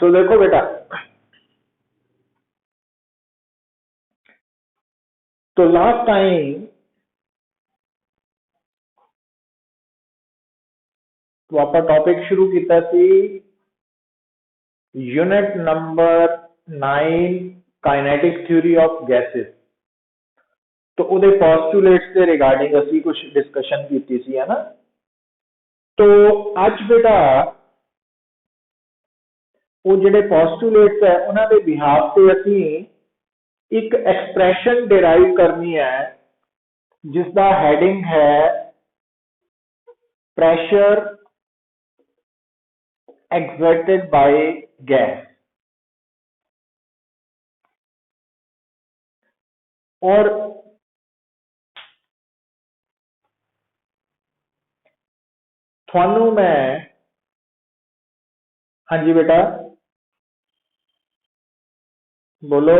सो देखो बेटा, तो लास्ट टाइम तो आप टॉपिक शुरू किया सी unit number 9 kinetic theory of gases. तो उहदे पोस्टुलेट्स के रिगार्डिंग असी कुछ डिस्कशन की सी, है ना। तो अज बेटा वो जिहड़े पोस्टुलेट्स है उन्होंने बिहाफ से असी एक एक्सप्रैशन डिराइव करनी है जिसका हैडिंग है प्रेशर exerted by gas। और थानू मैं, हाँ जी बेटा बोलो,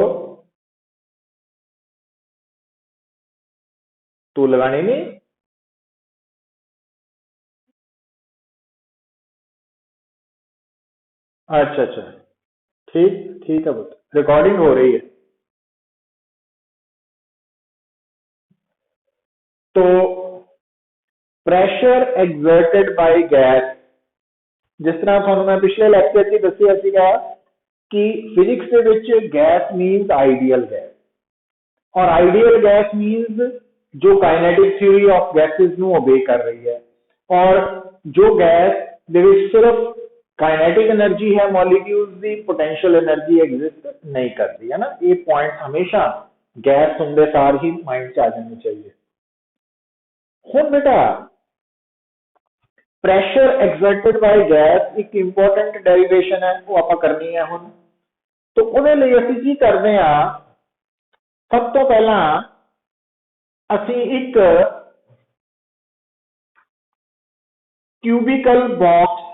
तू लगानी नहीं। अच्छा अच्छा, ठीक ठीक है बेटा, रिकॉर्डिंग हो रही है। तो प्रेशर एक्सर्टेड बाय गैस, जिस तरह थानू मैं पिछले लैक्चर च दसिया सीगा कि फिजिक्स के विच गैस मीनस आइडियल गैस, और आइडियल गैस मीनस जो काइनेटिक थ्योरी ऑफ गैसेस नू ओबे कर रही है, और जो गैस दे विच सिर्फ काइनेटिक एनर्जी है मॉलिक्यूल्स की, पोटेंशियल एनर्जी एग्जिस्ट नहीं करती, है ना। ये पॉइंट हमेशा गैस सुनते सार ही माइंड च आ जाने चाहिए। हुण बेटा प्रेशर एक्सर्टेड बाय गैस एक इंपॉर्टेंट डेरिवेशन है, वो आप करनी है हुण। तो उहदे लई असीं की करदे आ, सब तो पहला असीं एक cubical box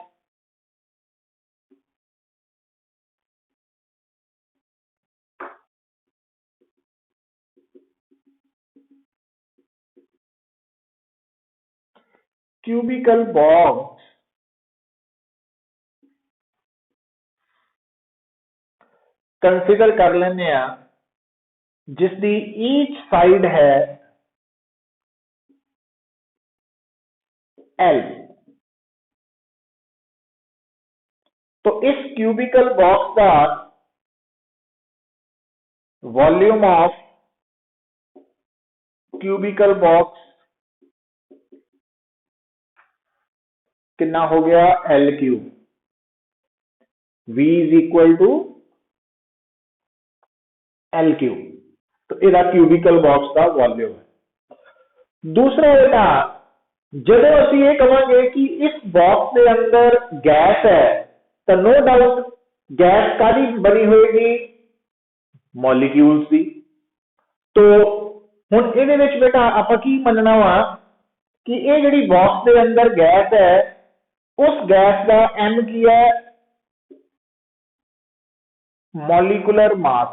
cubical box consider कर लेने आ जिसकी ईच साइड है एल। तो इस क्यूबिकल बॉक्स का वॉल्यूम ऑफ क्यूबिकल बॉक्स कितना हो गया, L cube. V is equal to L cube. तो यह क्यूबिकल बॉक्स का वॉल्यूम है। दूसरा बेटा जब असी ये कहेंगे कि इस बॉक्स के अंदर गैस है, तो नो डाउट गैस का बनी होगी मॉलिक्यूल्स की। तो हुण इहदे विच बेटा आपां की मनना वा कि ये जिहड़ी बॉक्स के अंदर गैस है उस गैस का एम की है, मॉलिकुलर मास।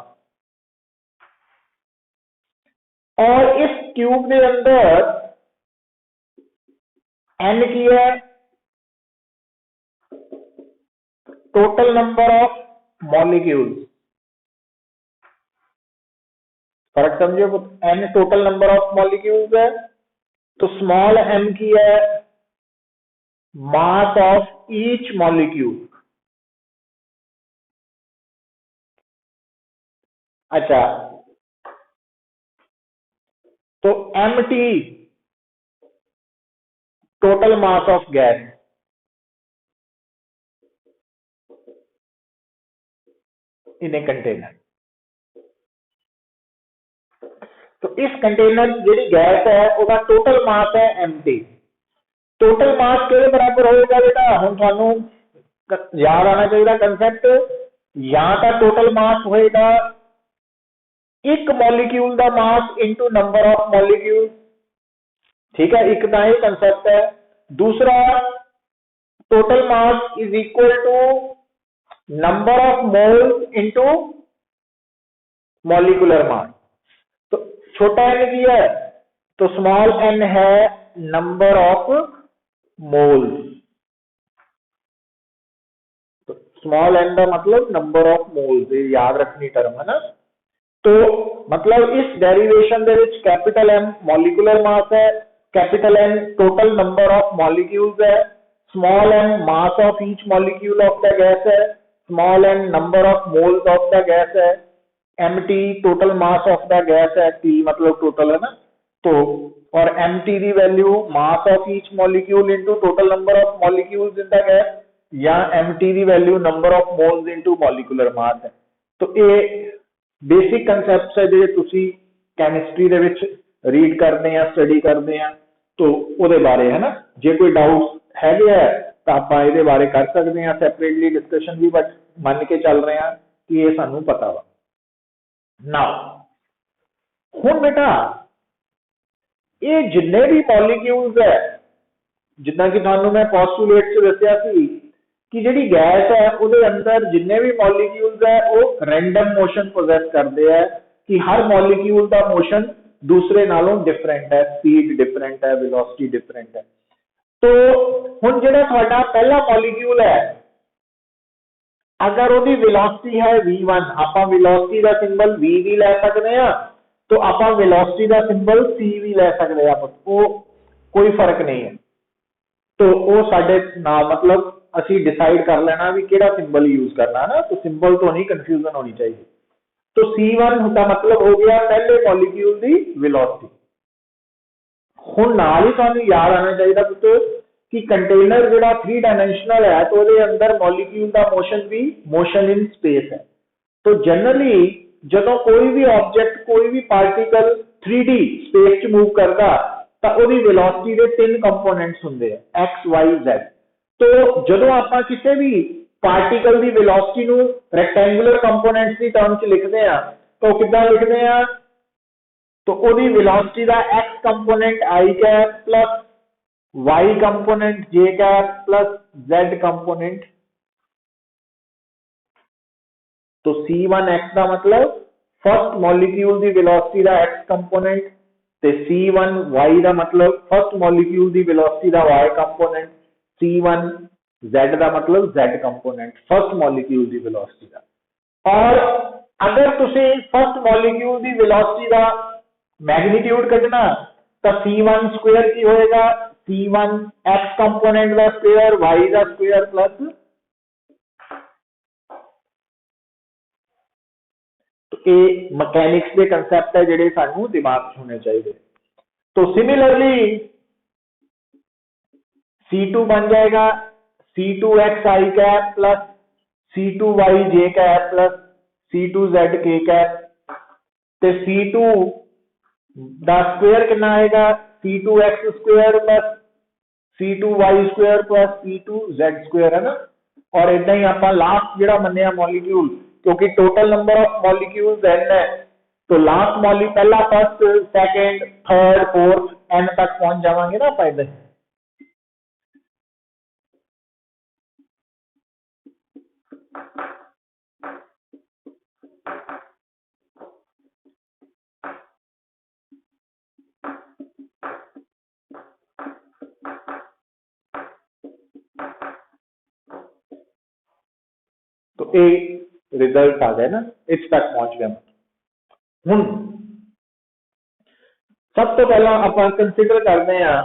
और इस क्यूब के अंदर एन की है, टोटल नंबर ऑफ मॉलिक्यूल्स। फर्क समझो, N total number of molecules है, तो स्मॉल एम की है मास ऑफ ईच मॉलिक्यूल। अच्छा, तो M T total mass of gas in a container. तो इस कंटेनर जी गैस है उसका टोटल मास है एम टी। टोटल मास के बराबर होगा बेटा, हम थानू याद आना चाहिए कंसेप्ट, या तो टोटल मास होएगा एक मॉलिक्यूल का mass into number of molecule. ठीक है, एक तो ये कंसेप्ट है। दूसरा total mass is equal to number of moles into molecular mass. तो छोटा एन की है तो स्मॉल एन है नंबर ऑफ मोल्स। तो स्मॉल n का मतलब नंबर ऑफ मोल्स, ये याद रखनी टर्म है ना। तो मतलब इस डेरिवेशन दे विच कैपिटल M मॉलिक्यूलर मास है, capital N total number of molecules है, small m mass of each molecule of the gas है, small n number of moles of the gas है, mt total mass of the gas है, t मतलब total है ना। तो और mt दी value mass of each molecule into total number of molecules in the gas, या mt दी value number of moles into molecular mass है। तो ये बेसिक कंसेप्ट्स है जो तुसी केमिस्ट्री दे विच रीड करने हैं, स्टडी करने हैं, तो ਉਹਦੇ बारे है ना। जे कोई डाउट है तो आप ਇਹਦੇ बारे कर सकते हैं सैपरेटली डिस्कशन भी, बट मान के चल रहे हैं कि ये सानू पता वा। नाउ हुण बेटा ये जिन्ने भी मॉलिक्यूल्स है, जितना कि थानू मैं पोस्टुलेट च दस्सिया सी कि जिहड़ी गैस है उसके अंदर जिन्ने भी मॉलिक्यूल्स है वो रैंडम मोशन पोजेस करते हैं, कि हर मॉलिक्यूल का मोशन दूसरे नालों डिफरेंट है, स्पीड डिफरेंट है, वेलोसिटी डिफरेंट है। तो हुण जिहड़ा तुहाडा पहला मॉलिक्यूल है, अगर उसकी वेलोसिटी है v1, आपां वेलोसिटी का सिंबल v भी ले सकते हैं, तो आपां वेलोसिटी का सिंबल c भी ले सकते हैं, वो कोई फर्क नहीं है। तो वो साडे ना मतलब असी डिसाइड कर लेना भी केड़ा सिंबल यूज करना ना, तो सिंबल तो नहीं कंफ्यूजन होनी चाहिए। तो C1 का मतलब हो गया पहले मॉलिक्यूल की वेलोसिटी। हुण नाल ही तुहानू याद आना चाहिए पुत्तर कि कंटेनर जिहड़ा 3 डायमेंशनल है, तो उसके अंदर मॉलिक्यूल का मोशन भी मोशन इन स्पेस है। तो जनरली जदों कोई भी ऑब्जेक्ट, कोई भी पार्टिकल 3D स्पेस च मूव करता, तो उसकी वेलोसिटी के 3 कंपोनेंट्स होंगे x, y, z। तो जदों आपां किसी भी पार्टिकल की वेलोसिटी नू रेक्टेंगुलर कंपोनेंट्स की टर्म च लिखते हैं, तो कितना लिखते हैं, तो उसकी वेलोसिटी का x component i cap plus y component j cap plus z component. तो C1x का मतलब फर्स्ट मॉलिक्यूल की वेलोसिटी का x कंपोनेंट, ते C1y का मतलब फर्स्ट मॉलिक्यूल की वेलोसिटी का y कंपोनेंट, C1z का मतलब z कंपोनेंट फर्स्ट मॉलिक्यूल की वेलोसिटी का। और अगर तुसी फर्स्ट मॉलिक्यूल की वेलोसिटी का मैग्नीट्यूड कढना, तो C1 स्क्वायर की होएगा, C1 x कंपोनेंट का स्क्वायर y का स्क्वायर प्लस, तो ये मैकेनिक्स के कंसेप्ट है जिहड़े सानू दिमाग च होने चाहिए। तो सिमिलरली C2 बन जाएगा C2x i cap plus C2y j cap plus C2z k cap, ते C2 दा स्क्वायर कितना आएगा, C2x square plus C2y square plus C2z square है ना। और इदा ही आप लास्ट जिहड़ा मन्निया मॉलिक्यूल, क्योंकि total number of molecules n है, तो लास्ट मॉलिक्यूल पहला first second third fourth n तक पहुंच जावांगे ना आप इधर। तो ये रिजल्ट आ गया ना, इस तक पहुंच गया। हुण सब तो पहला आप कंसीडर करते हैं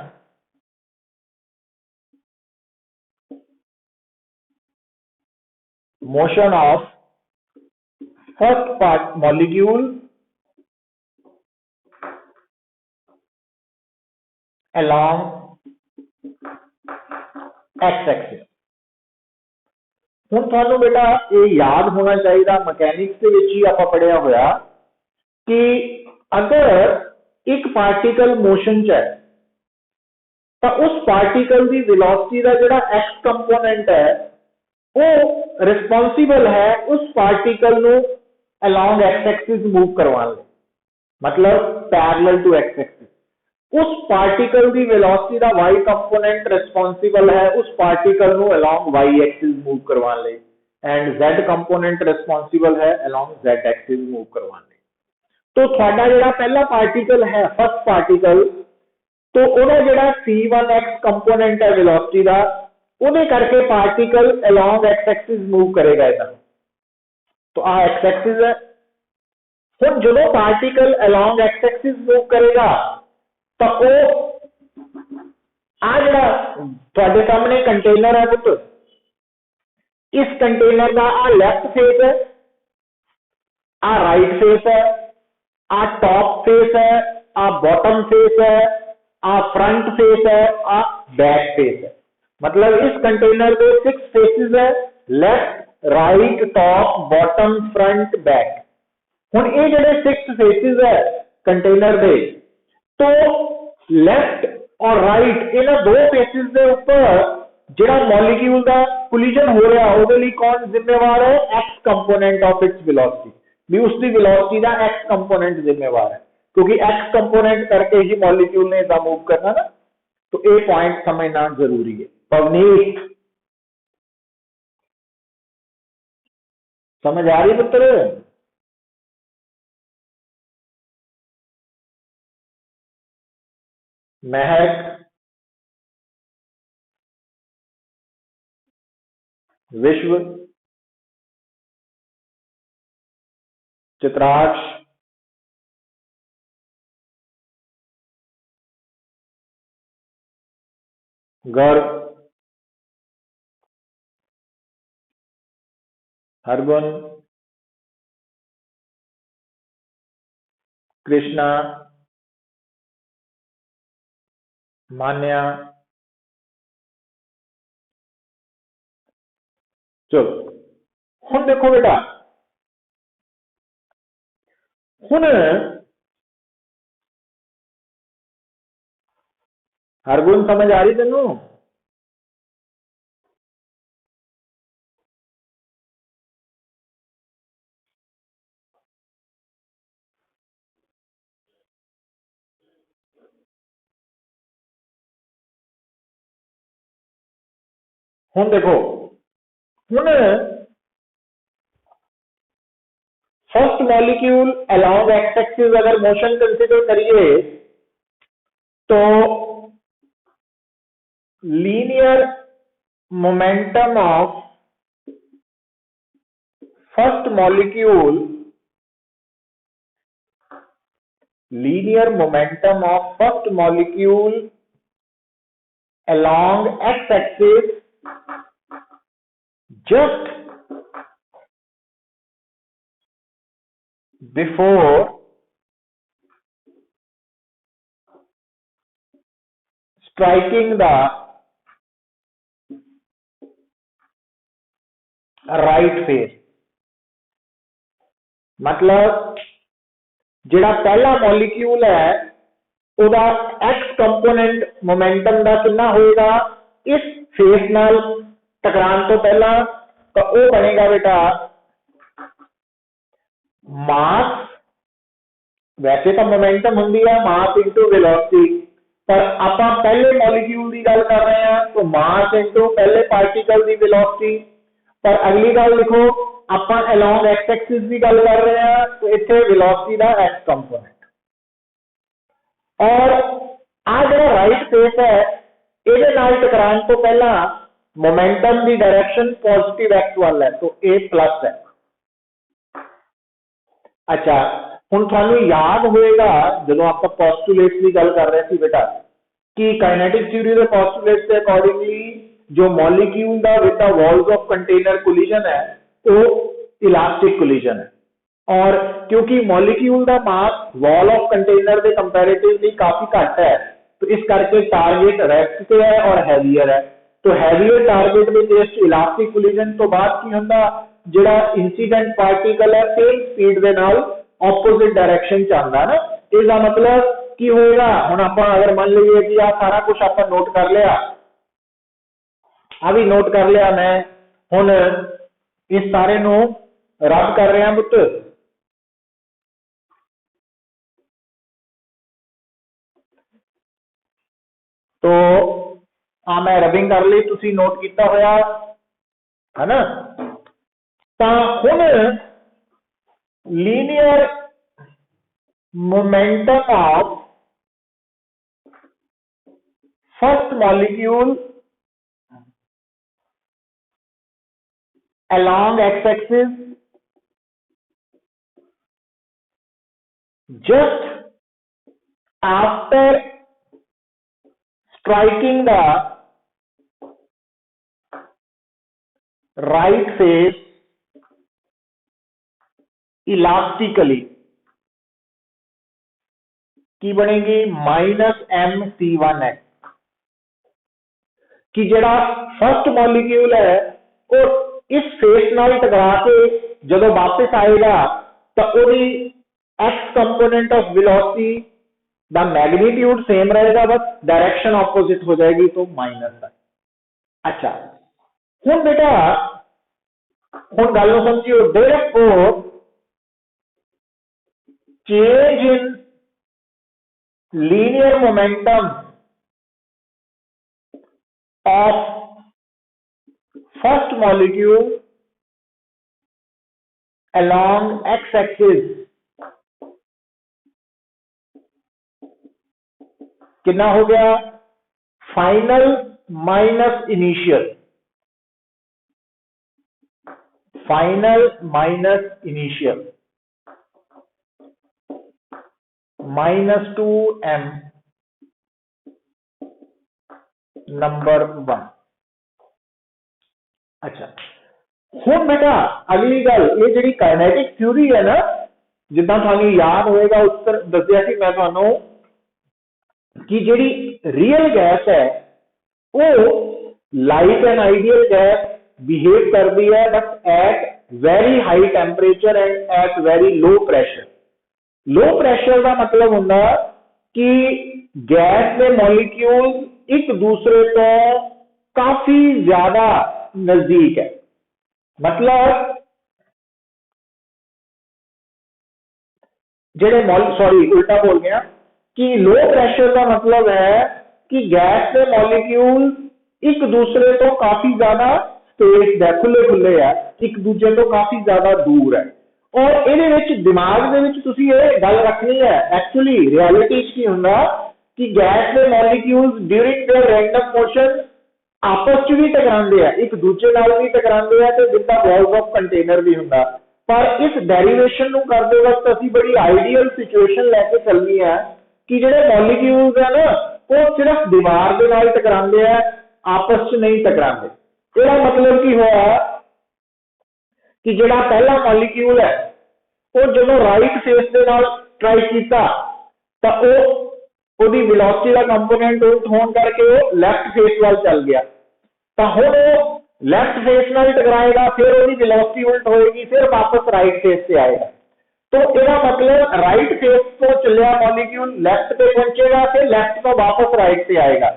motion of first part molecule along x axis. हुण तुहानू बेटा ये याद होना चाहिए, मैकेनिक्स के विच ही आप पढ़िया होया कि अगर एक पार्टिकल मोशन च है, तो उस पार्टिकल की वेलोसिटी का जिहड़ा x कंपोनेंट है वो रिस्पोंसिबल है उस पार्टिकल नू along x एक्सिस मूव करवाने लई, मतलब पैरेलल टू x एक्सिस। उस पार्टिकल की वेलोसिटी का y कंपोनेंट रिस्पोंसिबल है उस पार्टिकल नू along y एक्सिस मूव करवाने लई, एंड z कंपोनेंट रिस्पोंसिबल है along z एक्सिस मूव करवाने लई। तो थोड़ा जिहड़ा पहला पार्टिकल है फर्स्ट पार्टिकल, तो उहदा जिहड़ा C1x कंपोनेंट है वेलोसिटी का, ਉਹਦੇ ਕਰਕੇ ਪਾर्टिकल along x एक्सिस मूव करेगा इधर। तो आ x एक्सिस है। ਹੁਣ ਜਦੋਂ particle along x axis move करेगा तो वो आ जड़ा ਤੁਹਾਡੇ सामने कंटेनर है पुत्र, इस कंटेनर का आ लेफ्ट फेस है, आ राइट फेस है, आ टॉप फेस है, आ बॉटम फेस है, आ फ्रंट फेस है, आ बैक फेस है। मतलब इस कंटेनर के 6 फेसेस है, left right top bottom front back. हुण ये जिहड़े 6 फेसेस है कंटेनर दे, तो लेफ्ट और राइट इन्हां दो फेसेस के उपर जिहड़ा मॉलिक्यूल का कोलिजन हो रहा है, उहदे लई कौन जिम्मेवार है? X component of its velocity, भी उसकी वेलोसिटी का एक्स कंपोनेंट जिम्मेवार है, क्योंकि एक्स कंपोनेंट करके ही मॉलिक्यूल ने इदा मूव करना ना। तो ये पॉइंट समझना जरूरी है। पवनीत समझ आ रही पुत्र? महक, विश्व, चित्राक्ष, गर्भ, हरगुन, कृष्णा, मान्या। चलो हुण देखो बेटा, हुण हरगुन समझ आ रही तेनू? हुण देखो, हुण first molecule along x axis अगर मोशन कंसिडर करिए तो linear momentum of first molecule, linear momentum of first molecule along x axis just before striking the right face। मतलब जिहड़ा पहला मॉलिक्यूल है उहदा एक्स कंपोनेंट मोमेंटम का कितना होएगा इस फेस नाल टकरान तो पहला, तो वो बनेगा बेटा मास। वैसे तो मोमेंटम होंगी है मास इंटू वेलोसिटी, पर आप पहले मॉलिक्यूल की गल कर रहे हैं तो मास इंटू पहले पार्टिकल की वेलोसिटी। पर अगली गल लिखो, आप अलोंग एक्स एक्सिस की गल कर रहे हैं तो इतने वेलोसिटी का एक्स कंपोनेंट। और आ जो राइट फेस है ये टकराने तो पहला मोमेंटम की डायरेक्शन पॉजिटिव एक्स वाल है, तो ए प्लस है। अच्छा हुण तुहानू याद होएगा जो आप पोस्टुलेट्स की गल कर रहे थे बेटा कि काइनेटिक थ्योरी के पोस्टुलेट्स के अकॉर्डिंगली जो मॉलिक्यूल का with the walls of container collision है वो इलास्टिक कोलिजन है। और क्योंकि मॉलिक्यूल का मास वॉल ऑफ कंटेनर के कंपैरेटिवली काफी घट है, तो इस करके टारगेट रेस्ट पे है और हैवियर है। तो हैवियर टारगेट में जस्ट इलास्टिक कोलिजन तो बाद की होंदा जिहड़ा इंसीडेंट पार्टिकल है सेम स्पीड के नाल ऑपोजिट डायरेक्शन च आंदा ना। इसका मतलब की होएगा, हुण आपां अगर मान लीजिए कि आ सारा कुछ आपां नोट कर लिया, आ भी नोट कर लिया मैं, हुण इस सारे नू रब कर रहा पुत्र। तो आ मैं रबिंग कर ली, तुसी नोट किया होया है ना। तो हुण linear momentum of first molecule along x-axis just after striking the right face elastically की बनेगी -mc1x कि जड़ा फर्स्ट मॉलिक्यूल है वो इस फेस नाल टकरा के जदों वापस आएगा तो ओदी x component of velocity the magnitude same रहेगा बस डायरेक्शन ऑपोजिट हो जाएगी तो माइनस है। अच्छा हुण बेटा हुण गल नूं समझियो therefore change in linear momentum of first molecule along x-axis कितना हो गया final minus initial -2m number 1। अच्छा हुण बेटा अगली गल ये जी काइनेटिक थ्योरी है ना जिदा थानू याद होएगा उत्तर दसिया कि मैं थानू कि जिहड़ी रियल गैस है वो like an ideal gas behave करती है but at very high temperature and at very low pressure. Low pressure का मतलब होंदा कि गैस के मॉलिक्यूल एक दूसरे तो काफी ज्यादा नजदीक है, मतलब जेडे सॉरी उल्टा बोल गया कि लो प्रेशर का मतलब है कि गैस के मॉलिक्यूल एक दूसरे तो काफी ज्यादा स्पेस है खुले खुले है एक दूसरे तो काफी ज्यादा दूर है और ये दिमाग के गल रखनी है एक्चुअली रियलिटी की होंगे कि गैस के molecules during their random motion आपस च भी टकराते हैं एक दूसरे नाल भी टकराते हैं तो जिसका वॉल्स ऑफ कंटेनर भी होंगे पर इस डेरिवेशन को करते वक्त असी बड़ी आइडियल सिचुएशन लैके चलनी है कि जो मॉलिक्यूल्स है ना वो सिर्फ दीवार के नाल टकराते हैं आपस च नहीं टकराते। इसका मतलब की होया कि जो पहला मॉलिक्यूल है वो जो राइट फेस के नाल ट्राई किया तो वो वेलोसिटी का कंपोनेंट उल्ट होने करके वो लैफ्ट फेस वाल चल गया तो हुण वो लैफ्ट फेस नाल टकराएगा फिर वो वेलोसिटी उल्ट होएगी फिर वापस राइट फेस से आएगा तो इसका मतलब राइट फेस तो चलिया मॉलिक्यूल लैफ्ट पे पहुंचेगा फिर लैफ्ट तो वापस राइट से आएगा।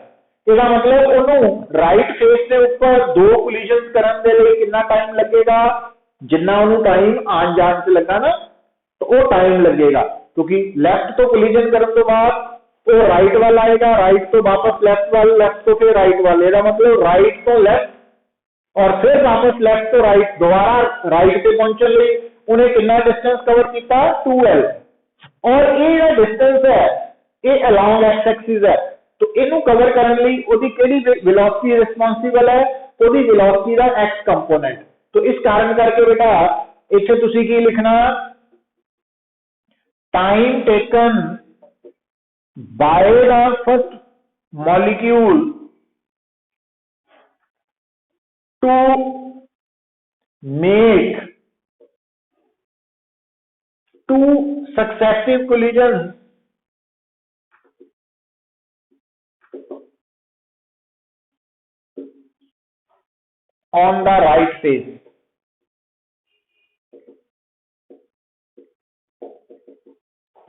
इसका मतलब उन्होंने राइट फेस के ऊपर दो कोलिजन्स करने के लिए कितना टाइम लगेगा जिन्ना उन्होंने टाइम आन जान से लगा ना तो वो टाइम लगेगा क्योंकि लेफ्ट तो कोलिजन करने तो बाद वो राइट वाल आएगा राइट तो वापस लेफ्ट वाल लेफ्ट तो फिर राइट वाल इसका मतलब राइट तो लेफ्ट और फिर वापस लेफ्ट तो राइट दोबारा राइट पे पहुंचने लिए उन्हें कितना डिस्टेंस कवर किया 2l और ये डिस्टेंस है ये अलोंग एक्स एक्सिस है तो इनू कवर करने लिए ओदी केड़ी वेलोसिटी रिस्पांसिबल है ओदी वेलोसिटी का एक्स कंपोनेंट। तो इस कारण करके बेटा इत्थे तुसी की लिखना time taken by the first molecule to make two successive collisions on the right face।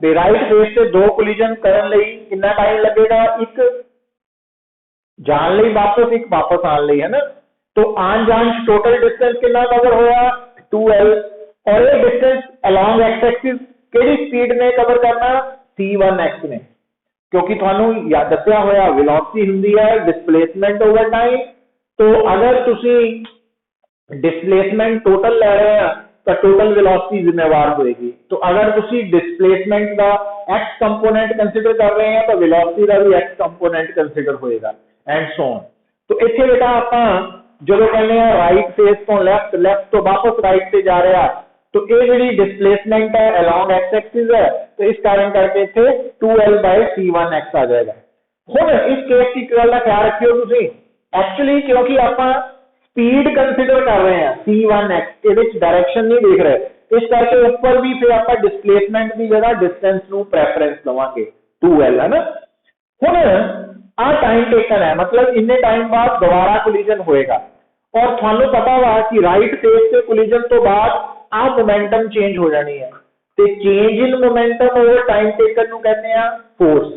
the right face से दो collision करने लिए कितना टाइम लगेगा एक जान लिए वापस एक वापस आने लिए है ना तो आन जान टोटल डिस्टेंस कितना कवर होया 2l और ये डिस्टेंस अलोंग एक्स एक्सिस केड़ी स्पीड ने कवर करना c1x ने क्योंकि थानू याद दस्या होया वेलोसिटी हुंदी है डिस्प्लेसमेंट ओवर टाइम तो अगर तुसी डिस्प्लेसमेंट टोटल ले रहे हैं तो टोटल वेलोसिटी जिम्मेवार होगी तो अगर तुसी डिस्प्लेसमेंट का x कंपोनेंट कंसीडर कर रहे हैं तो वेलोसिटी का भी x कंपोनेंट कंसीडर होएगा एंड सो ऑन। तो इत्थे बेटा आपां जो कहने राइट फेस तो लैफ्ट, लैफ्ट तो वापस राइट से जा रहा, तो ये जी डिस्प्लेसमेंट है अलॉन्ग एक्स एक्सिस है, तो इस कारण करके इतने 2l/c1x आ जाएगा। हुण इस केस की गल का ख्याल रखियो तुसीं, एक्चुअली क्योंकि आप स्पीड कंसीडर कर रहे हैं c1x, ये डायरेक्शन नहीं देख रहे, इस करके ऊपर भी फिर आप डिस्प्लेसमेंट की जगह डिस्टेंस नू प्रेफरेंस देवांगे 2l, है ना। हुण आ टाइम टेकन है, मतलब इन्ने टाइम बाद दोबारा कोलिजन होएगा, और थानू पता वा कि राइट फेस से कोलिजन तो बाद आ मोमेंटम चेंज हो जानी है, तो change in momentum over time taken नू कहते हैं फोर्स।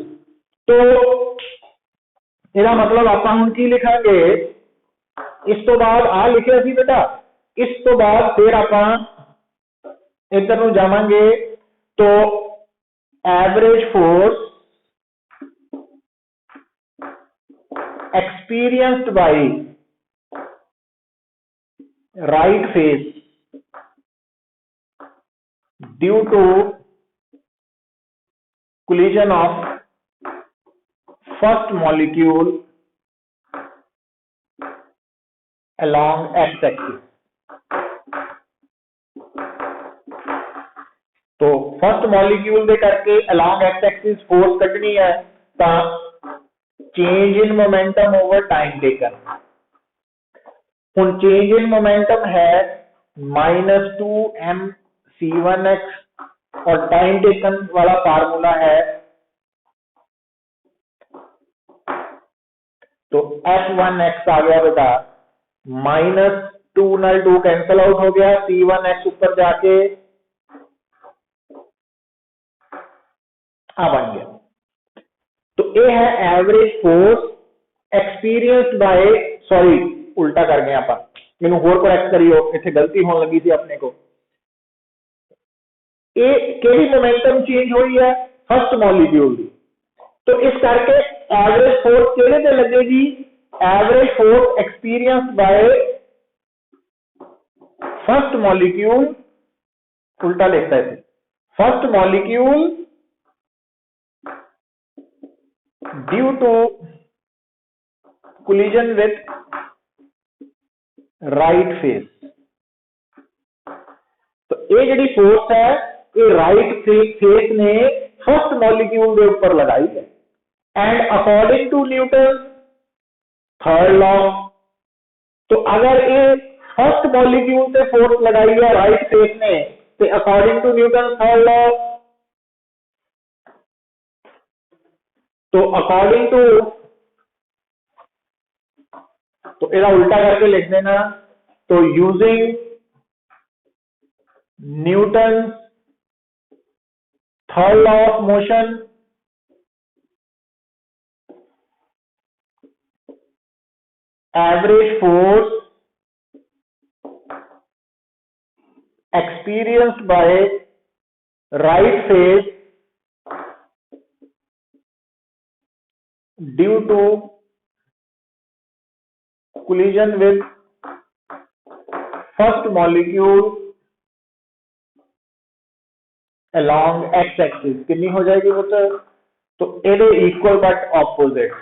तो इसका मतलब आप हुण की लिखांगे, इस तो बाद आ लिखिया सी बेटा, इस तो बाद फिर आप इधर नू जावांगे, तो average force experienced by right phase due to collision of first molecule along x-axis। तो फर्स्ट मॉलिक्यूल दे करके along x-axis फोर्स कटनी है, तो change in momentum over time taken. हुण चेंज इन मोमेंटम है -2mc1x, और टाइम टेकन वाला formula है, तो f1x आ गया बेटा, -2 नल 2 कैंसल आउट हो गया, c1x ऊपर जाके आ बन गया। तो ये है average force experienced bye, sorry उल्टा कर गए आप, मैनू होर करैक्ट करियो, इत्थे गलती होने लगी थी अपने को। ये केड़ी मोमेंटम चेंज हुई है, फर्स्ट मॉलिक्यूल की, तो इस करके एवरेज फोर्स केड़े ते लगेगी, average force experienced by first molecule, उल्टा लिखता है, first molecule due to collision with right face। तो ये जी फोर्स है, ये राइट फेस ने फर्स्ट मॉलिक्यूल के ऊपर लगाई है, and according to Newton third law, तो अगर ये फर्स्ट मॉलिक्यूल से फोर्स लगाई है राइट फेस ने, तो according to Newton third law, तो अकॉर्डिंग टू, तो इधर उल्टा करके लिख देना, तो using Newton third law of motion, average force experienced by right phase due to collision with first molecule along x axis कितनी हो जाएगी बच्चा, तो ये equal but opposite,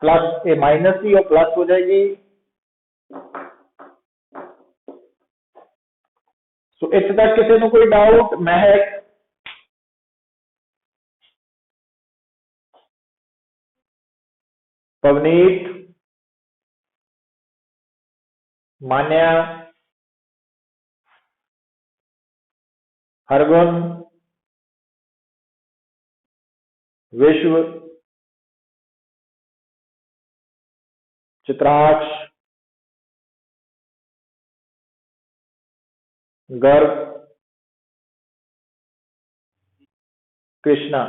plus A minus की और प्लस हो जाएगी। तो इस तक किसी को कोई डाउट, महक, पवनीत, मान्या, हरगुन, विश्व, चित्राक्ष, गर्भ, कृष्णा।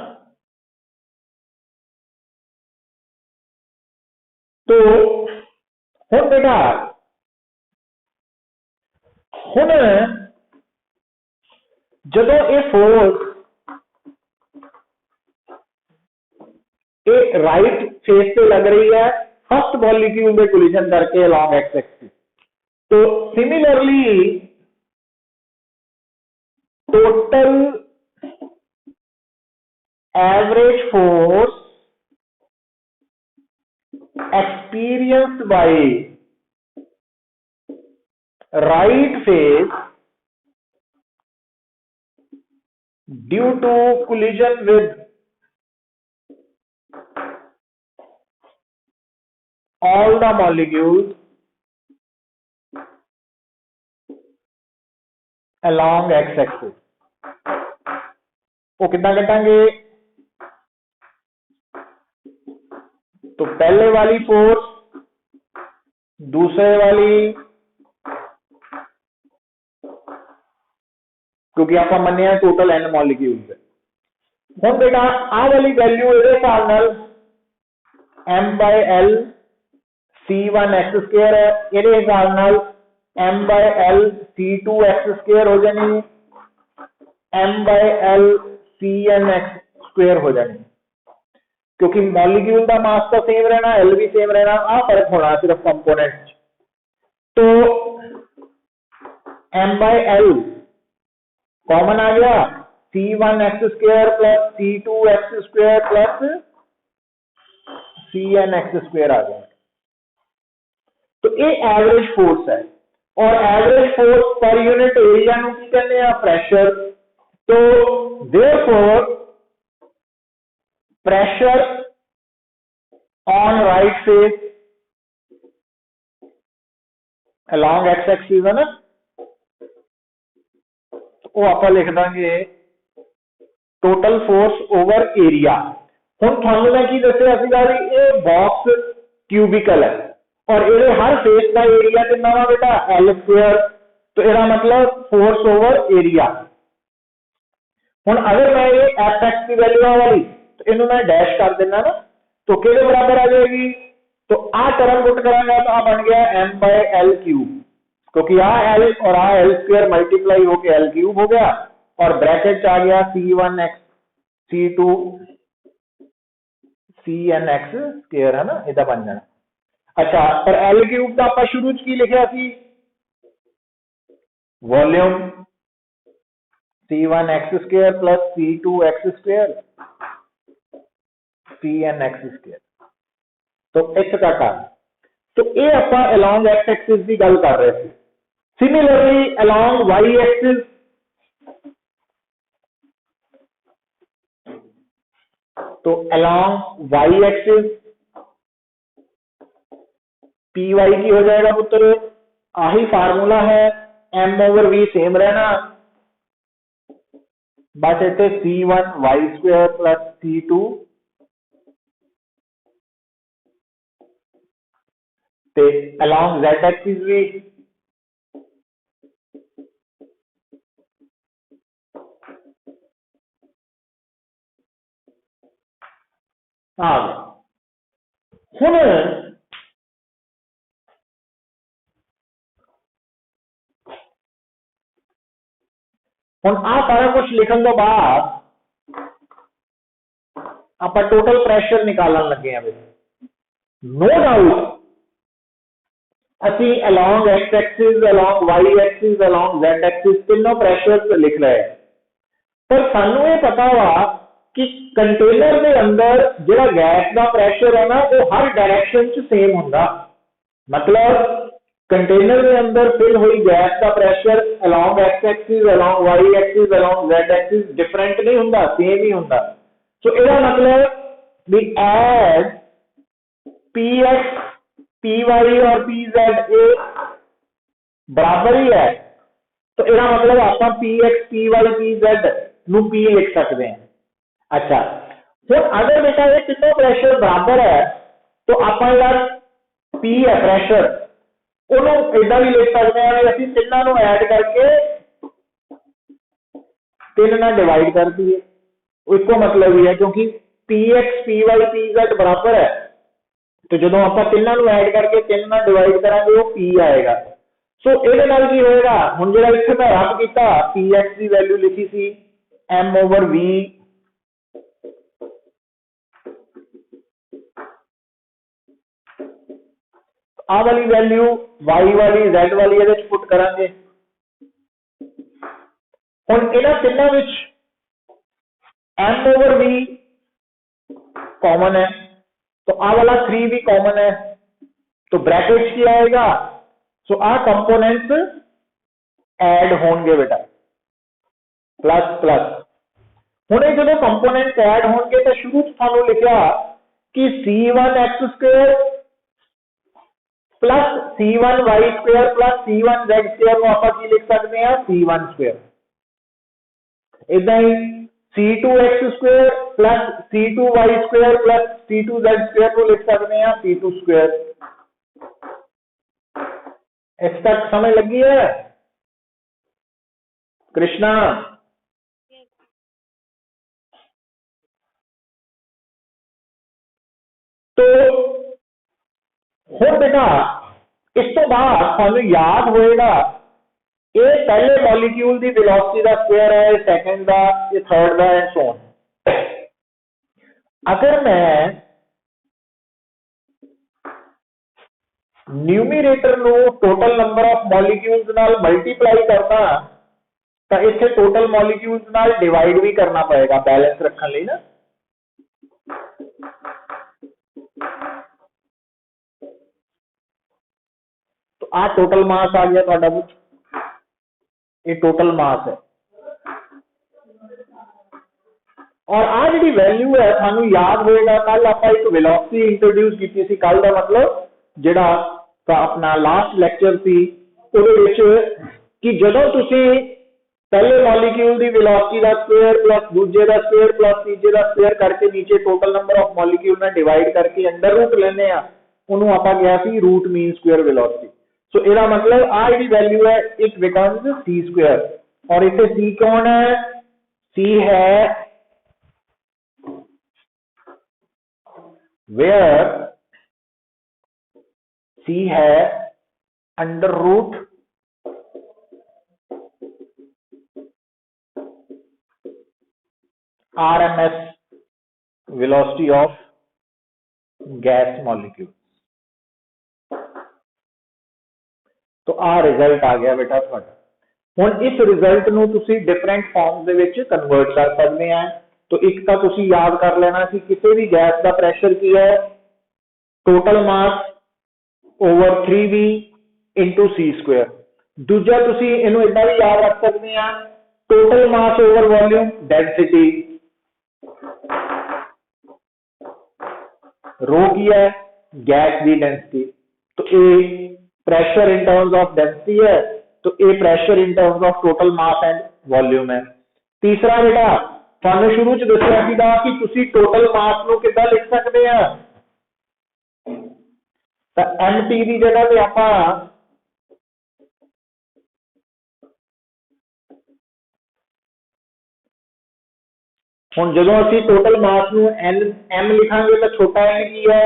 तो हुण बेटा, हुण जदों ये फोर्स ये राइट फेस पे लग रही है फर्स्ट मॉलिक्यूल में कोलिजन करके अलॉन्ग एक्स एक्सिस, तो similarly total average force experienced by right phase due to collision with all the molecules along x-axis। वो कितना कटांगे? तो पहले वाली फोर्स दूसरे वाली, क्योंकि आप मन्ने टोटल n मॉलिक्यूल्स है। हम बेटा आ वाली वैल्यू ये हिसाब नाल m/l c1x² है, ये हिसाब नाल m/l c2x² हो जानी, m/l cnx² हो जानी, क्योंकि मॉलिक्यूल का मास तो सेम रहना, एल भी सेम रहना, आ फर्क होना सिर्फ कंपोनेंट। तो m/l कॉमन आ गया, c1x² plus c2x² plus cnx² आ गया। तो ये एवरेज फोर्स है, और average force per unit area नु की कहते हैं? प्रेशर। तो therefore pressure on right face along x axis है ना, वो आप लिख देंगे टोटल फोर्स ओवर एरिया। हम थानू मैं की दसिया सीगा भी ये बॉक्स क्यूबिकल है और ये हर फेस का एरिया कितना वा बेटा? l²। तो इसका मतलब फोर्स ओवर एरिया। हुण अगर मैं ये fx की वैल्यू वाली तो इन्हों मैं डैश कर देना ना, तो किहदे बराबर आ जाएगी? तो आ टर्म पुट करांगा तो आ बन गया m/l³, क्योंकि आ l और आ l² मल्टीप्लाई होके l³ हो गया, और ब्रैकेट आ गया c1x c2 cnx² है ना, इदा बन जाना। अच्छा, पर l³ का आप शुरू च की लिखिया सी? Volume c1x² plus c2x² cnx²। तो x का टर्म, तो ये आप along x एक्सिस की गल कर रहे थे। सिमिलरली along y एक्सिस, तो along y एक्सिस py की हो जाएगा पुत्र, आही फार्मूला है, m/v सेम रहना, बस इतने c1y² प्लस c2 ते along z एक्सिस भी आ गया। हुण आ सारा कुछ लिखने तो बाद आप टोटल प्रेशर निकालन लगे हैं। नो डाउट असी along x axis, along y axis, along z axis तीनों प्रेशर लिख रहे हैं, पर सानू ये पता वा कि कंटेनर के अंदर जो गैस का प्रेशर है ना, वो हर डायरेक्शन च सेम होंदा। मतलब कंटेनर के अंदर फिल हुई गैस का pressure along x axis, along y axis, along z axis different नहीं होंदा, सेम ही होंदा। सो इसका मतलब भी एज px py और pz ये बराबर ही है, तो इसका मतलब आप px py pz नु p लिख सकते हैं। अच्छा, तो अगर बेटा ये तीनों प्रेशर बराबर है तो आप यार p है प्रेशर, उन्होंने इदा भी लिख सकते हैं कि असं तीनों ऐड करके 3 ना डिवाइड कर दिए, इसको मतलब ही है, क्योंकि px py pz बराबर है, तो जो आप तीनों ऐड करके 3 ना डिवाइड करांगे वो p आएगा। सो ये की होएगा, हुण जो इत्थे मैं रब किया px की वैल्यू लिखी सी m/v आ वाली वैल्यू y वाली z वाली ये पुट करांगे। हुण इन्हां तीनों विच m/v कॉमन है, तो आ वाला 3 भी कॉमन है, तो ब्रैकेट क्या आएगा, सो आ कंपोनेंट्स ऐड होंगे बेटा, प्लस प्लस। हुणे जो कंपोनेंट्स ऐड होंगे तो शुरू थानू लिखा कि c1x² plus c1y² plus c1z² ਨੂੰ ਆਪਾਂ ਕੀ ਲਿਖ ਸਕਦੇ ਹਾਂ, c1²। इदा ही c2x² plus c2y² plus c2z² को लिख सकते हैं c2²। इस तक समझ लगी है कृष्णा? तो हुण बेटा इस तो बाद थानू याद होएगा ये पहले मॉलिक्यूल की वेलोसिटी का स्क्वायर है, ये सेकंड का, ये थर्ड का, एंड सो ऑन। अगर मैं न्यूमरेटर नो टोटल नंबर ऑफ मॉलिक्यूल्स नाल मल्टीप्लाई करना तो इतने टोटल मॉलिक्यूल्स नाल डिवाइड भी करना पड़ेगा बैलेंस रखने लिए ना। तो आ टोटल मास आ गया तुहाडा बुक, ये टोटल मास है। और आ जी वैल्यू है थानू याद होएगा कल आप एक वेलोसिटी इंट्रोड्यूस की थी, कल का मतलब जिहड़ा अपना लास्ट लैक्चर सी उहदे विच कि जदों तुसी पहले मॉलिक्यूल की वेलोसिटी का स्क्वायर प्लस दूजे का स्क्वायर प्लस तीजे का स्क्वायर करके नीचे टोटल नंबर ऑफ मॉलिक्यूल में डिवाइड करके अंडर रूट लेने आ, उन्होंने आपा गया सी root mean square velocity. So इसका मतलब आ जी वैल्यू है इट बिकम्स c²। और इसे c कौन है, c है वेयर c है under root RMS velocity of gas molecule. तो आ रिजल्ट आ गया बेटा तुहाडा। हुण इस रिजल्ट नूं तुसीं different forms they which convert कर सकते हैं। तो एक तो तुसीं याद कर लेना कि किसी भी गैस का प्रैशर की है, total mass over 3v into c²। दूजा तुसीं इहनूं इदां भी याद रख सकते हैं, total mass over volume density, rho की है गैस की डेंसिटी। तो ये pressure in terms of density है, तो ये pressure in terms of total mass and volume है। तीसरा बेटा थानू शुरू च दस्सिया सीगा कि तुसी टोटल मास नूं किद्दां लिख सकते हैं, तो mt की जगह पे आपां हुण जदों असीं टोटल मास नूं m लिखांगे तो छोटा m की है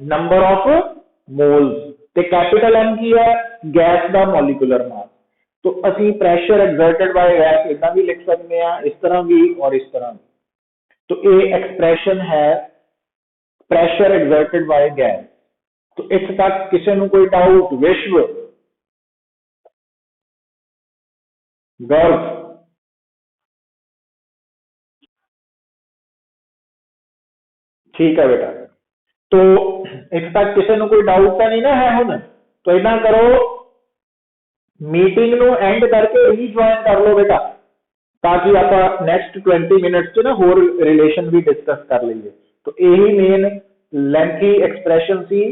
नंबर ऑफ मोल्स, ते कैपिटल M की है गैस का मॉलिक्यूलर मास। तो असीं प्रेशर एक्सर्टेड बाय गैस इतना भी लिख सकते हैं, इस तरह भी और इस तरह भी। तो ये एक्सप्रेशन है प्रेशर एक्सर्टेड बाय गैस। तो इस तक किसी को कोई डाउट? विश्व, गर्व, ठीक है बेटा। तो इस तक किसी को कोई डाउट तो नहीं ना है हुण? तो इदा करो मीटिंग नु एंड करके रीज्वाइन कर लो बेटा, ताकि आप नेक्स्ट 20 मिनट च ना होर रिलेशन भी डिस्कस कर लीए। तो यही मेन लेंथी एक्सप्रैशन सी,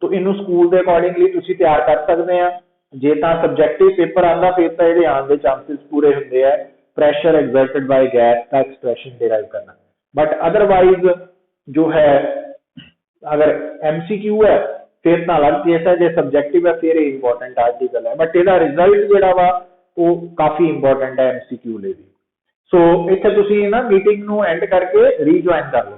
तो इनू स्कूल के अकॉर्डिंगली तुसी तैयार कर सकते हैं। जे तो सबजैक्टिव पेपर आता फिर तो ये आने के चांसिस पूरे होंगे है प्रेशर एक्सर्टेड बाय गैस का एक्सप्रैशन डिराइव करना। बट अदरवाइज जो है अगर MCQ है फिर तो अलग केस है, जो सबजैक्टिव है फिर इंपॉर्टेंट आर्टिकल है, बट इसका रिजल्ट जोड़ा वा वो काफ़ी इंपॉर्टेंट है MCQ लिए भी। सो इत्थे तुसीं ना मीटिंग नू एंड करके रीज्वाइन कर लो।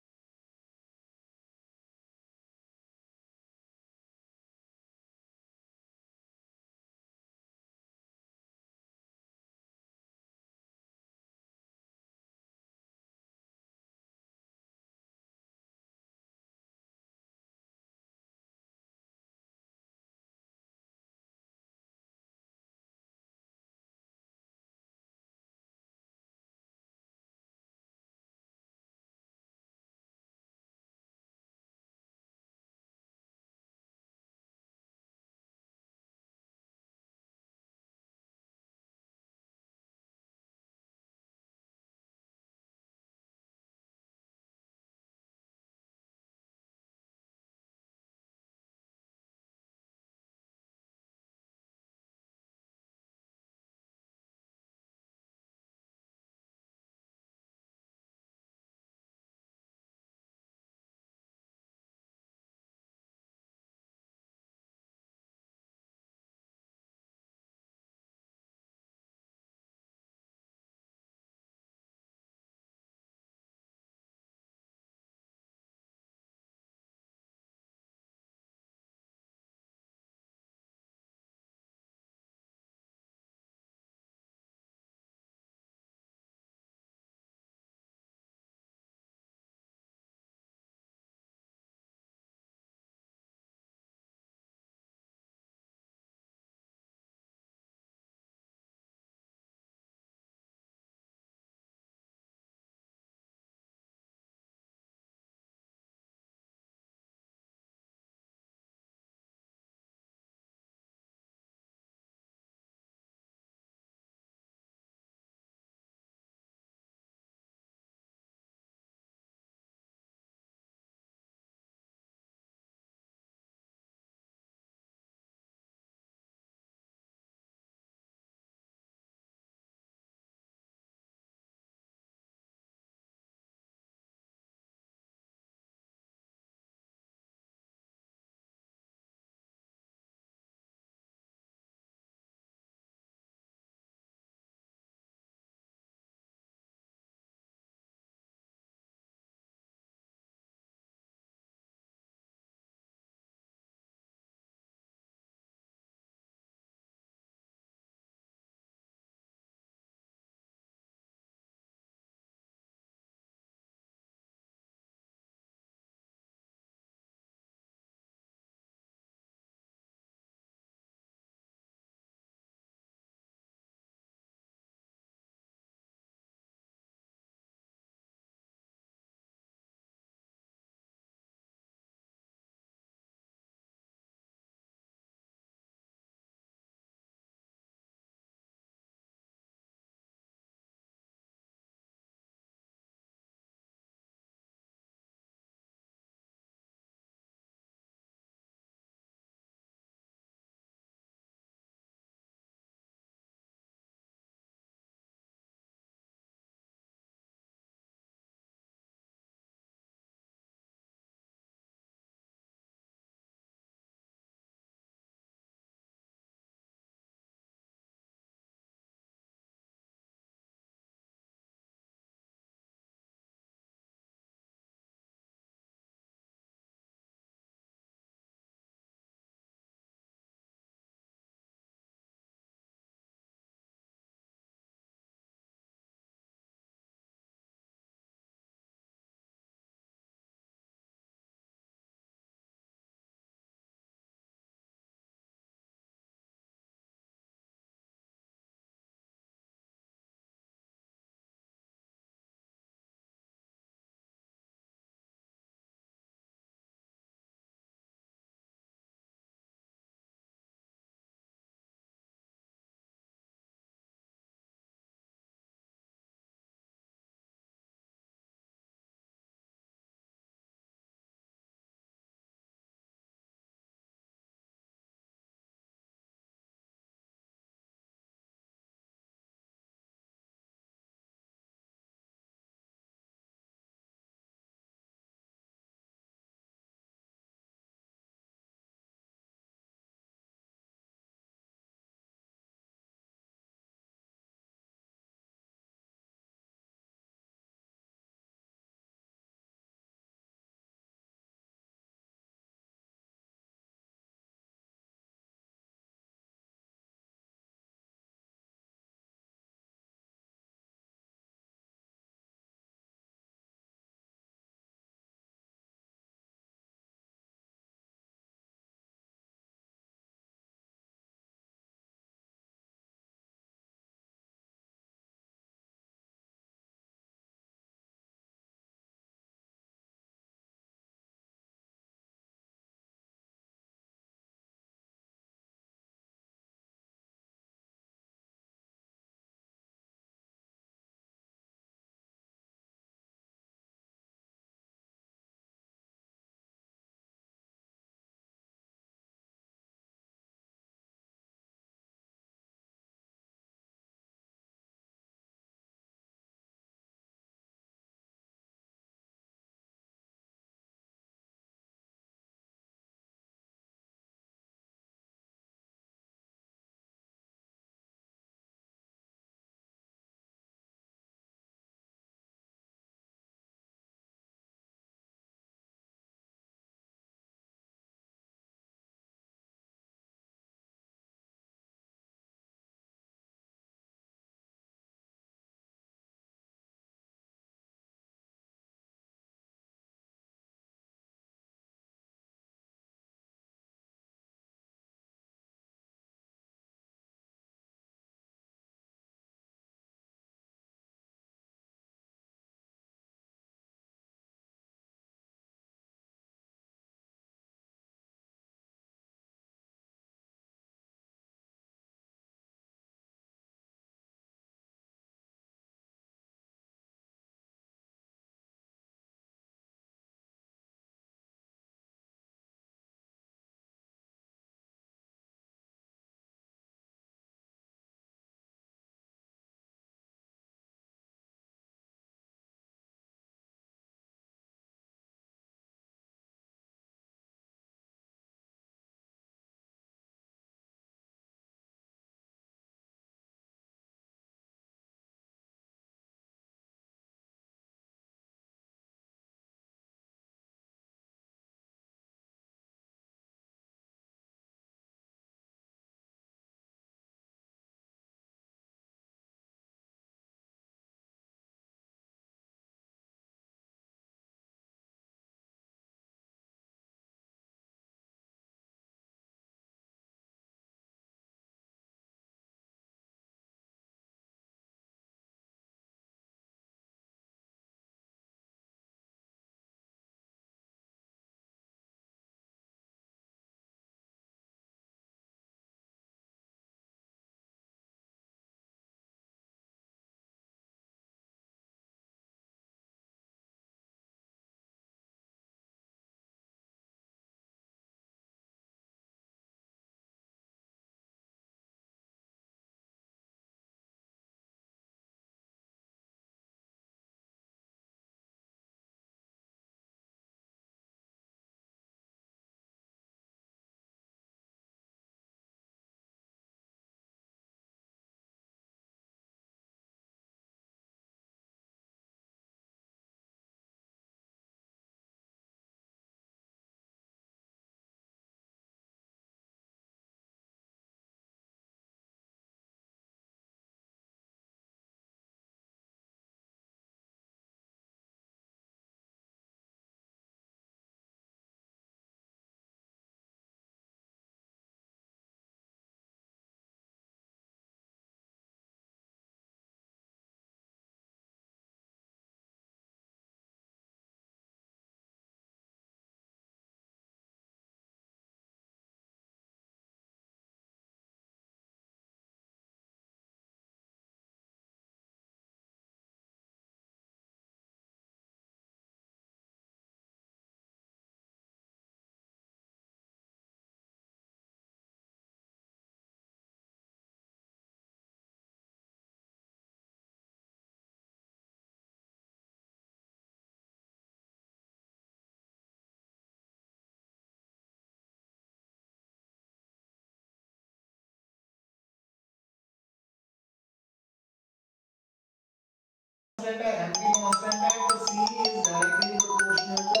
है, m भी कांस्टेंट है, तो c is directly proportional to,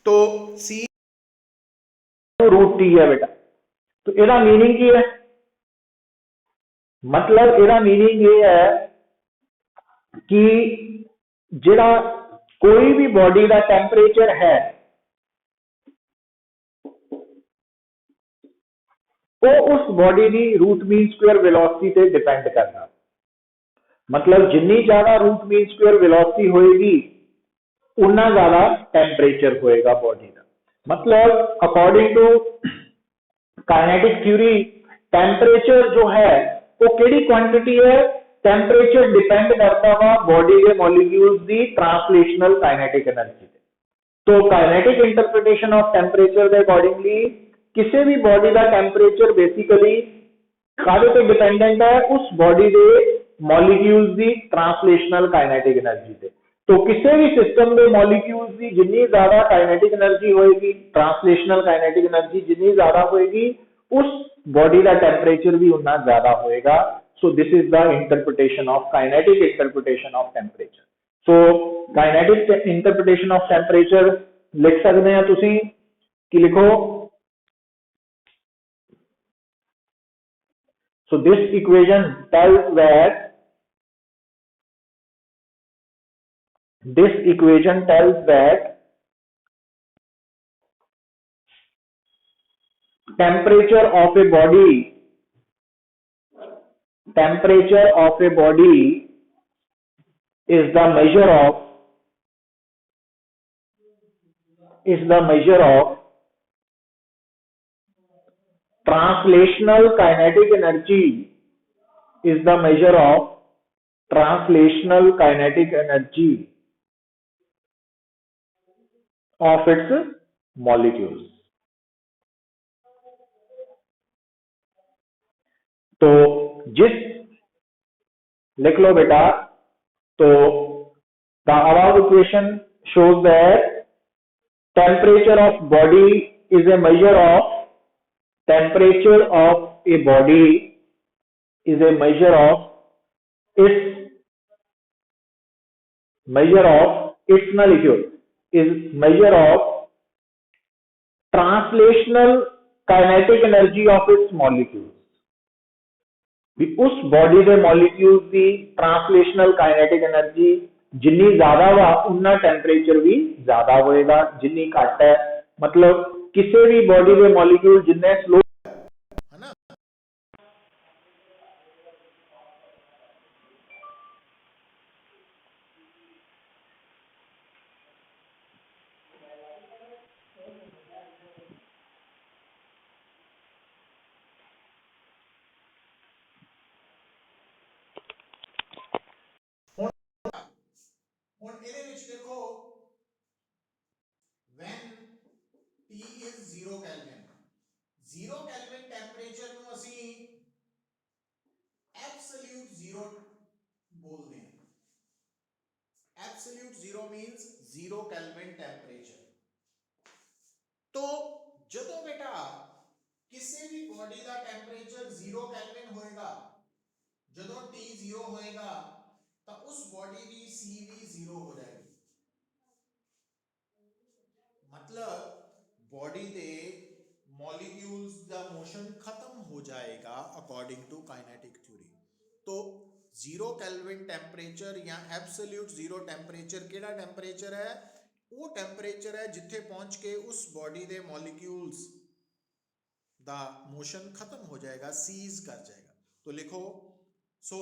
तो c रूट टी है बेटा। तो ਇਹਦਾ मीनिंग ਕੀ है, मतलब ਇਹਦਾ मीनिंग ये है कि ਜਿਹੜਾ कोई भी बॉडी का टेंपरेचर है वो उस बॉडी की रूट मीन स्क्वायर वेलोसिटी पे डिपेंड करना। मतलब जिन्नी ज्यादा रूट मीन स्क्वायर वेलोसिटी होएगी उतना ज्यादा टेंपरेचर होएगा बॉडी का। मतलब according to kinetic theory temperature जो है वो केड़ी क्वांटिटी है, टेंपरेचर डिपेंड करता हुआ बॉडी के मॉलिक्यूल्स की ट्रांसलेशनल काइनेटिक एनर्जी। तो काइनेटिक इंटरप्रिटेशन ऑफ टेंपरेचर के अकॉर्डिंगली किसी भी बॉडी का टेंपरेचर बेसिकली कादे पे डिपेंडेंट है, उस बॉडी के मॉलिक्यूल्स की ट्रांसलेशनल काइनेटिक एनर्जी पे। तो किसी भी सिस्टम में मॉलिक्यूल्स की जितनी ज्यादा काइनेटिक एनर्जी होएगी, ट्रांसलेशनल काइनेटिक एनर्जी जितनी ज्यादा होएगी, उस बॉडी का टेंपरेचर भी उतना ज्यादा होएगा। So this is the interpretation of kinetic interpretation of temperature. So kinetic interpretation of temperature लिख सकते हैं तुसी कि लिखो, so this equation tells that temperature of a body is the measure of translational kinetic energy, is the measure of translational kinetic energy of its molecules। तो जिस लिख लो बेटा, तो the above equation shows that temperature of body is a measure of temperature of a body is a measure of its ना लिखियो, is measure of translational kinetic energy of its molecules। भी उस body के molecules की translational kinetic energy जिन्नी ज्यादा वा उतना टेंपरेचर भी ज्यादा होएगा, जिन्नी घट है मतलब किसी भी बॉडी के मॉलिक्यूल जिन्ने स्लो है ना। ਹੁਣ ਇਹਦੇ ਵਿੱਚ ਦੇਖੋ when T is 0 Kelvin, 0 Kelvin temperature ਨੂੰ ਅਸੀਂ एब्सोल्यूट जीरो बोलते हैं। Absolute zero means 0 kelvin temperature. तो जदों बेटा किसी भी बॉडी का टेंपरेचर 0 केल्विन होएगा, जदों T 0 होएगा तो उस बॉडी की C भी 0 हो जाएगी। मतलब बॉडी दे मॉलिक्यूल्स का मोशन खत्म हो जाएगा अकॉर्डिंग टू काइनेटिक थ्योरी। तो 0 केल्विन टेंपरेचर या एब्सोल्यूट जीरो टेंपरेचर केड़ा टेंपरेचर है, वो टेंपरेचर है जिथे पहुंच के उस बॉडी दे मॉलिक्यूल्स दा मोशन खत्म हो जाएगा, सीज कर जाएगा। तो लिखो सो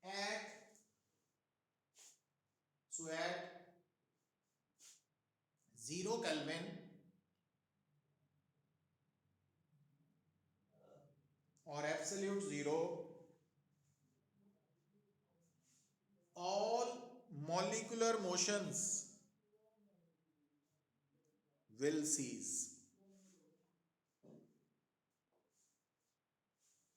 एट 0 केल्विन और absolute zero all molecular motions will cease।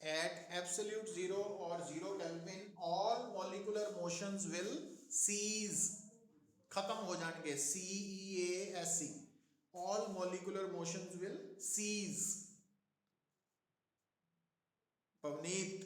at absolute zero or 0 Kelvin all molecular motions will cease, खत्म हो जाएंगे, CEASE। all molecular motions will cease. Pavneet,